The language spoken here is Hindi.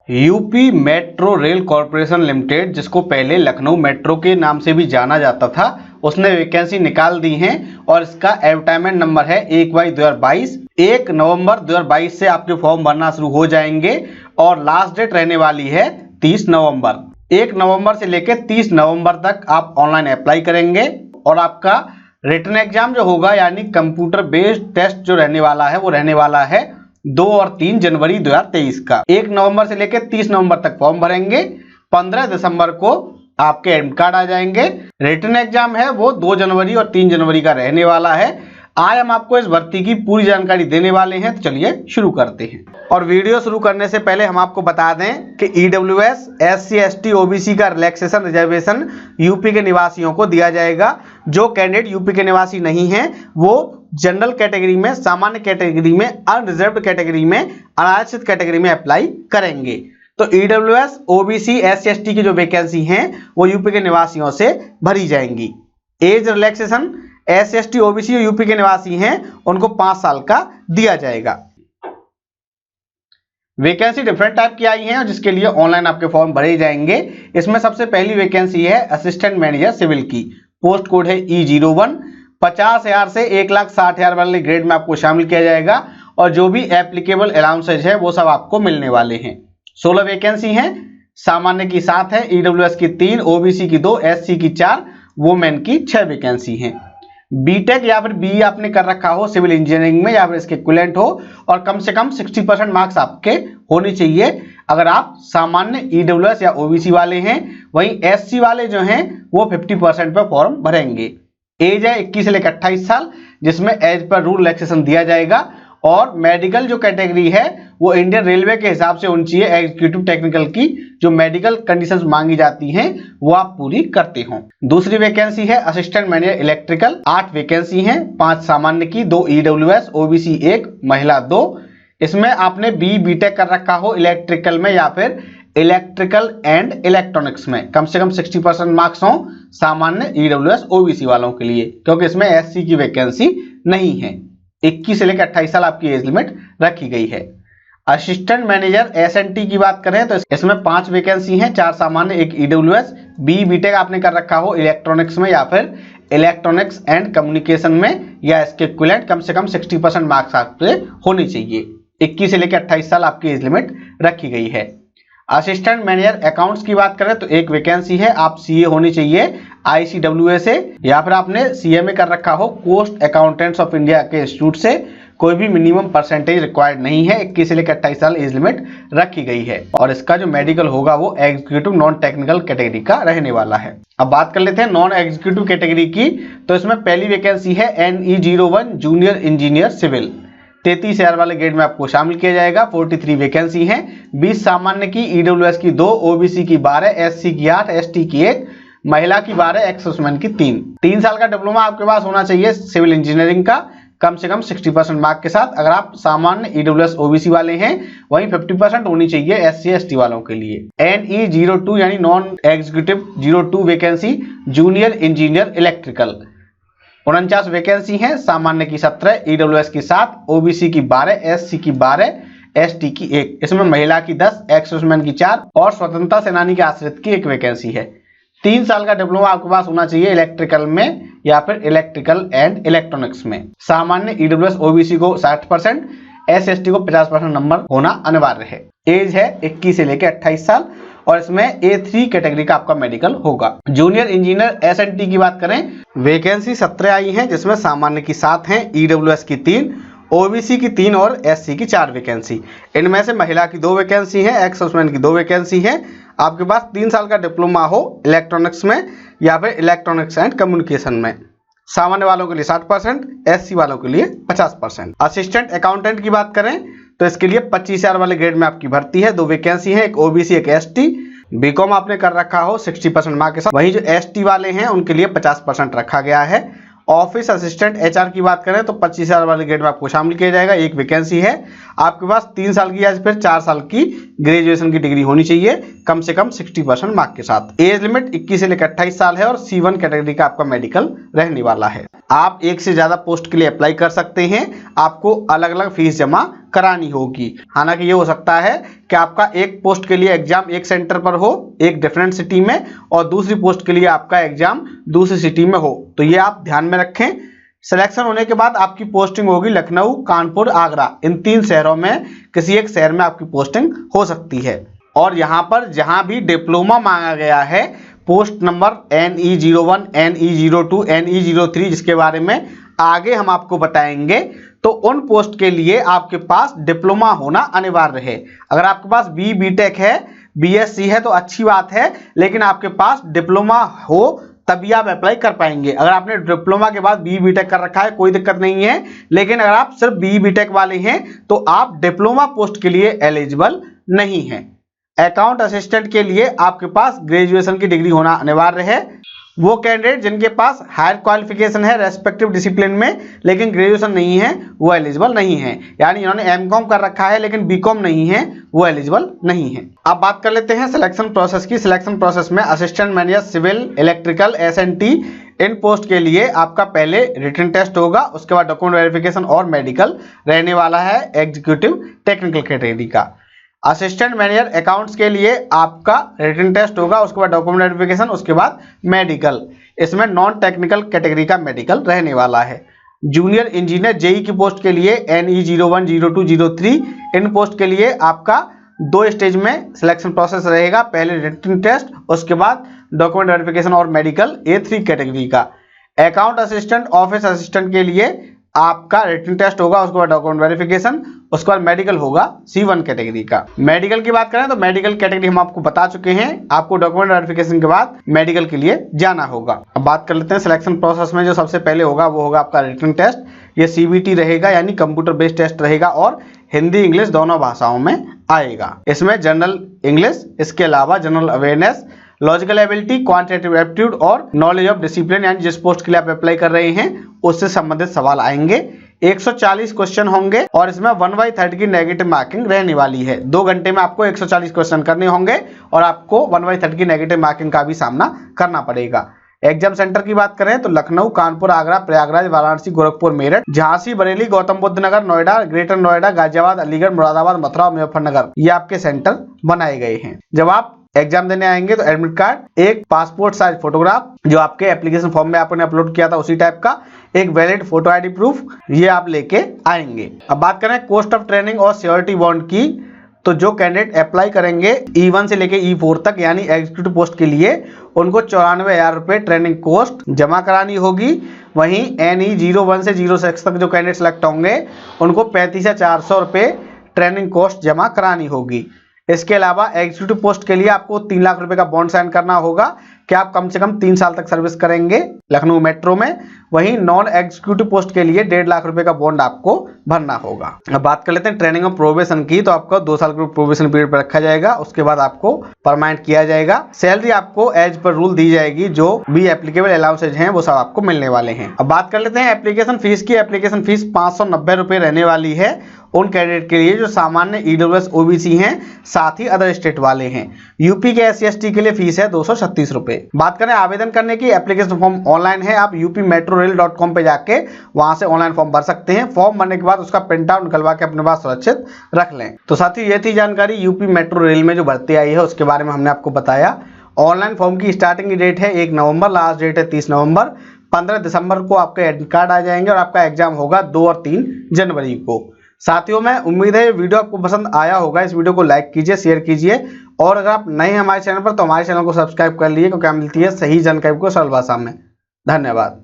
UP metro rail corporation limited, जिसको पहले लखनऊ मेट्रो के नाम से भी जाना जाता था, उसने वैकेंसी निकाल दी है और इसका एडवर्टाइजमेंट नंबर है 1/2022। 1 नवंबर 2022 से आपके फॉर्म भरना शुरू हो जाएंगे और लास्ट डेट रहने वाली है 30 नवंबर। 1 नवंबर से लेकर 30 नवंबर तक आप ऑनलाइन अप्लाई करेंगे और आपका रिटन एग्जाम जो होगा यानी कंप्यूटर बेस्ड टेस्ट जो रहने वाला है वो रहने वाला है 2 और 3 जनवरी 2023 का। 1 नवंबर से लेकर 30 नवंबर तक फॉर्म भरेंगे। 15 दिसंबर को आपके एडमिट कार्ड आ जाएंगे। रिटन एग्जाम है वो 2 जनवरी और 3 जनवरी का रहने वाला है। आज हम आपको इस भर्ती की पूरी जानकारी देने वाले हैं, तो चलिए शुरू करते हैं। और वीडियो शुरू करने से पहले हम आपको बता दें कि ईडब्ल्यूएस, SC, ST, OBC का रिलैक्सेशन रिजर्वेशन यूपी के निवासियों को दिया जाएगा। जो कैंडिडेट यूपी के निवासी नहीं हैं वो जनरल कैटेगरी में, सामान्य कैटेगरी में, अनरिजर्व्ड कैटेगरी में, अनारक्षित कैटेगरी में अप्लाई करेंगे। तो ईडब्ल्यूएस, OBC, SC, ST की जो वैकेंसी हैं वो यूपी के निवासियों से भरी जाएंगी। Age relaxation SC, ST, OBC जो यूपी के निवासी हैं उनको 5 साल का दिया जाएगा। वैकेंसी डिफरेंट टाइप की आई है और जिसके लिए ऑनलाइन आपके फॉर्म भरे जाएंगे। इसमें सबसे पहली वैकेंसी है असिस्टेंट मैनेजर सिविल की। पोस्ट कोड है E01। 50,000 से 1,60,000 वाले ग्रेड में आपको शामिल किया जाएगा और जो भी एप्लीकेबल अलाउंसेज है वो सब आपको मिलने वाले हैं। 16 वैकेंसी हैं। सामान्य की 7 है, EWS की 3, OBC की 2, SC की 4, वुमेन की 6 वैकेंसी हैं। बीटेक या फिर BE आपने कर रखा हो सिविल इंजीनियरिंग में या फिर इसके इक्विवेलेंट हो और कम से कम 60% मार्क्स आपके होने चाहिए अगर आप सामान्य EWS या OBC वाले हैं। वहीं SC वाले जो हैं वो 50% पर फॉर्म भरेंगे। एज है 21 से लेकर 28 साल, जिसमें एज पर रूल रिलैक्सेशन दिया जाएगा। और मेडिकल जो कैटेगरी है वो इंडियन रेलवे के हिसाब से होनी चाहिए। एग्जीक्यूटिव टेक्निकल की जो मेडिकल कंडीशंस मांगी जाती हैं वो आप पूरी करते हो। दूसरी वैकेंसी है असिस्टेंट मैनेजर इलेक्ट्रिकल। 8 वैकेंसी हैं, 5 सामान्य की, 2 EWS, OBC 1, महिला 2। इसमें आपने BTech कर रखा हो इलेक्ट्रिकल में या फिर इलेक्ट्रिकल एंड इलेक्ट्रॉनिक्स में, कम से कम 60% मार्क्स हो सामान्य EWS OBC वालों के लिए, क्योंकि इसमें SC की वैकेंसी नहीं है। 21 से लेकर 28 साल आपकी एज लिमिट रखी गई है। असिस्टेंट मैनेजर SNT की बात करें तो इसमें 5 वैकेंसी हैं, 4 सामान्य, 1 EWS। BTech आपने कर रखा हो इलेक्ट्रॉनिक्स में या फिर इलेक्ट्रॉनिक्स एंड कम्युनिकेशन में या इसके इक्विवेलेंट, कम से कम 60% मार्क्स आपके होने चाहिए। 21 से लेकर 28 साल आपकी एज लिमिट रखी गई है। असिस्टेंट मैनेजर अकाउंट्स की बात करें तो 1 वैकेंसी है। आप CA होनी चाहिए ICWA से या फिर आपने CMA कर रखा हो कोस्ट अकाउंटेंट्स ऑफ इंडिया के इंस्टीट्यूट से। कोई भी मिनिमम परसेंटेज रिक्वायर्ड नहीं है। 21 से लेकर 28 साल एज लिमिट रखी गई है और इसका जो मेडिकल होगा वो एग्जीक्यूटिव नॉन टेक्निकल कैटेगरी का रहने वाला है। अब बात कर लेते हैं नॉन एग्जीक्यूटिव कैटेगरी की। तो इसमें पहली वैकेंसी है NE01 जूनियर इंजीनियर सिविल। 33,000 वाले ग्रेड में आपको शामिल किया जाएगा। 43 वैकेंसी हैं। 20 सामान्य की, EWS की 2, OBC की 12, SC की 8, ST की 1, महिला की 12, एक्स-वुमेन की 3। 3 साल का डिप्लोमा आपके पास होना चाहिए सिविल इंजीनियरिंग का, कम से कम 60% मार्क के साथ अगर आप सामान्य EWS OBC वाले हैं। वहीं 50% होनी चाहिए SC ST वालों के लिए। NE02 यानी non executive 02 vacancy junior engineer electrical. 49 vacancy हैं। सामान्य की 17, EWS की 7, OBC की 12, SC की 12, ST की 1। इसमें महिला की 10, एक्स-वुमेन की 4 और स्वतंत्रता सेनानी के आश्रित की 1 वैकेंसी है। 3 साल का डिप्लोमा आपके पास होना चाहिए इलेक्ट्रिकल में या फिर इलेक्ट्रिकल एंड इलेक्ट्रॉनिक्स में। सामान्य EWS OBC को 60%, SC ST को 50% नंबर होना अनिवार्य है। एज है 21 से लेकर 28 साल और इसमें A3 कैटेगरी का आपका मेडिकल होगा। जूनियर इंजीनियर SNT की बात करें, वैकेंसी 17 आई हैं, जिसमें सामान्य की 7 हैं, EWS की 3, OBC की 3 और SC की 4 वैकेंसी। इनमें से महिला की 2 वैकेंसी है, एक्स-वुमेन की 2 वैकेंसी है। आपके पास 3 साल का डिप्लोमा हो इलेक्ट्रॉनिक्स में या फिर इलेक्ट्रॉनिक्स एंड कम्युनिकेशन में। सामान्य वालों के लिए 60%, SC वालों के लिए 50%। असिस्टेंट अकाउंटेंट की बात करें तो इसके लिए 25,000 वाले ग्रेड में आपकी भर्ती है। 2 वैकेंसी है, एक OBC एक ST। BCom आपने कर रखा हो 60% मार्क के साथ। वहीं जो ST वाले हैं उनके लिए 50% रखा गया है। ऑफिस असिस्टेंट HR की बात करें तो 25,000 वाले ग्रेड में आपको शामिल किया जाएगा। 1 वैकेंसी है। आपके पास 3 साल की या फिर 4 साल की ग्रेजुएशन की डिग्री होनी चाहिए, कम से कम 60% मार्क के साथ। एज लिमिट 21 से लेकर 28 साल है और C1 कैटेगरी का आपका मेडिकल रहने वाला है। आप एक से ज्यादा पोस्ट के लिए अप्लाई कर सकते हैं, आपको अलग अलग फीस जमा करानी होगी। हालांकि ये हो सकता है कि आपका एक पोस्ट के लिए एग्जाम एक सेंटर पर हो, एक डिफरेंट सिटी में, और दूसरी पोस्ट के लिए आपका एग्जाम दूसरी सिटी में हो, तो ये आप ध्यान में रखें। सिलेक्शन होने के बाद आपकी पोस्टिंग होगी लखनऊ, कानपुर, आगरा, इन 3 शहरों में किसी एक शहर में आपकी पोस्टिंग हो सकती है। और यहाँ पर जहाँ भी डिप्लोमा मांगा गया है, post number NE01, NE02, NE03, जिसके बारे में आगे हम आपको बताएंगे, तो उन पोस्ट के लिए आपके पास डिप्लोमा होना अनिवार्य है। अगर आपके पास BTech है, BSc है तो अच्छी बात है, लेकिन आपके पास डिप्लोमा हो तभी आप अप्लाई कर पाएंगे। अगर आपने डिप्लोमा के बाद BTech कर रखा है कोई दिक्कत नहीं है, लेकिन अगर आप सिर्फ BTech वाले हैं तो आप डिप्लोमा पोस्ट के लिए एलिजिबल नहीं हैं। अकाउंट असिस्टेंट के लिए आपके पास ग्रेजुएशन की डिग्री होना अनिवार्य है। वो कैंडिडेट जिनके पास हायर क्वालिफिकेशन है रेस्पेक्टिव डिसिप्लिन में, लेकिन ग्रेजुएशन नहीं है, वो एलिजिबल नहीं है। यानी इन्होंने MCOM कर रखा है लेकिन BCOM नहीं है, वो एलिजिबल नहीं है। अब बात कर लेते हैं सिलेक्शन प्रोसेस की। सिलेक्शन प्रोसेस में assistant manager civil, electrical, SNT, इन पोस्ट के लिए आपका पहले रिटन टेस्ट होगा, उसके बाद डॉक्यूमेंट वेरिफिकेशन और मेडिकल रहने वाला है एग्जीक्यूटिव टेक्निकल कैटेगरी का। असिस्टेंट मैनेजर अकाउंट्स के लिए आपका रिटन टेस्ट होगा, उसके बाद डॉक्यूमेंट वेरिफिकेशन, उसके बाद मेडिकल। इसमें नॉन टेक्निकल कैटेगरी का मेडिकल रहने वाला है। जूनियर इंजीनियर JEE की पोस्ट के लिए NE01, 02, 03, इन पोस्ट के लिए आपका 2 स्टेज में सिलेक्शन प्रोसेस रहेगा। पहले रिटन टेस्ट, उसके बाद डॉक्यूमेंट वेरिफिकेशन और मेडिकल A3 कैटेगरी का। अकाउंट असिस्टेंट, ऑफिस असिस्टेंट के लिए आपका रिटन टेस्ट होगा, उसके बाद डॉक्यूमेंट वेरिफिकेशन, उसके बाद मेडिकल होगा C1 कैटेगरी का। मेडिकल की बात करें तो मेडिकल कैटेगरी हम आपको बता चुके हैं, आपको डॉक्यूमेंट वेरिफिकेशन के बाद मेडिकल के लिए जाना होगा। अब बात कर लेते हैं सिलेक्शन प्रोसेस में जो सबसे पहले होगा वो होगा आपका रिटन टेस्ट। ये CBT रहेगा, यानी कंप्यूटर बेस्ड टेस्ट रहेगा और हिंदी इंग्लिश दोनों भाषाओं में आएगा। इसमें जनरल इंग्लिश, इसके अलावा general awareness, logical ability, quantitative aptitude और नॉलेज ऑफ डिसिप्लिन, यानी जिस पोस्ट के लिए आप अप्लाई कर रहे हैं उससे संबंधित सवाल आएंगे। 140 क्वेश्चन होंगे और इसमें 1/3 की नेगेटिव मार्किंग रहने वाली है। 2 घंटे में आपको 140 क्वेश्चन करने होंगे और आपको 1/3 की नेगेटिव मार्किंग का भी सामना करना पड़ेगा। एग्जाम सेंटर की बात करें तो लखनऊ, कानपुर, आगरा, प्रयागराज, वाराणसी, गोरखपुर, मेरठ, झांसी, बरेली, गौतम बुद्ध नगर, नोएडा, ग्रेटर नोएडा, गाजियाबाद, अलीगढ़, मुरादाबाद, मथुरा और मुजफ्फरनगर, ये आपके सेंटर बनाए गए हैं। जब आप एग्जाम देने आएंगे तो एडमिट कार्ड, एक पासपोर्ट साइज फोटोग्राफ जो आपके एप्लीकेशन फॉर्म में आपने अपलोड किया था उसी टाइप का, एक वैलिड फोटो ID प्रूफ, ये आप लेके आएंगे। अब बात करें कॉस्ट ऑफ ट्रेनिंग और सिक्योरिटी बॉन्ड की, तो जो कैंडिडेट अप्लाई करेंगे E1 से लेके E4 तक, यानी एग्जीक्यूटिव पोस्ट के लिए, उनको 94,000 रुपये ट्रेनिंग कॉस्ट जमा करानी होगी। वहीं NE01 से 06 तक जो कैंडिडेट सेलेक्ट होंगे उनको 35,400 रुपये ट्रेनिंग कॉस्ट जमा करानी होगी। इसके अलावा एग्जीक्यूटिव पोस्ट के लिए आपको 3 लाख रुपए का बॉन्ड साइन करना होगा कि आप कम से कम 3 साल तक सर्विस करेंगे लखनऊ मेट्रो में। वहीं नॉन एग्जीक्यूटिव पोस्ट के लिए 1.5 लाख रुपए का बॉन्ड आपको भरना होगा। अब बात कर लेते हैं ट्रेनिंग और प्रोबेशन की, तो आपको 2 साल का प्रोबेशन पीरियड पर रखा जाएगा, उसके बाद आपको परमानेंट किया जाएगा। सैलरी आपको एज पर रूल दी जाएगी, जो भी एप्लीकेबल अलाउंसेज हैं वो सब आपको मिलने वाले हैं। अब बात कर लेते हैं एप्लीकेशन फीस की। एप्लीकेशन फीस 590 रुपये रहने वाली है उन कैंडिडेट के लिए जो सामान्य EWS OBC हैं, साथ ही अदर स्टेट वाले हैं। यूपी के SC ST के लिए फीस है 236 रुपए। बात करें आवेदन करने की, एप्लीकेशन फॉर्म ऑनलाइन है, आप upmetrorail.com पे जाके वहां से ऑनलाइन फॉर्म भर सकते हैं। फॉर्म भरने के बाद उसका प्रिंट आउट निकलवा के अपने पास सुरक्षित रख लें। तो साथ ही ये थी जानकारी यूपी मेट्रो रेल में जो भर्ती आई है उसके बारे में हमने आपको बताया। ऑनलाइन फॉर्म की स्टार्टिंग डेट है 1 नवंबर, लास्ट डेट है 30 नवंबर। 15 दिसंबर को आपके एडमिट कार्ड आ जाएंगे और आपका एग्जाम होगा 2 और 3 जनवरी को। साथियों, मैं उम्मीद है ये वीडियो आपको पसंद आया होगा। इस वीडियो को लाइक कीजिए, शेयर कीजिए और अगर आप नए हैं हमारे चैनल पर तो हमारे चैनल को सब्सक्राइब कर लीजिए, क्योंकि मिलती है सही जानकारी को सरल भाषा में। धन्यवाद।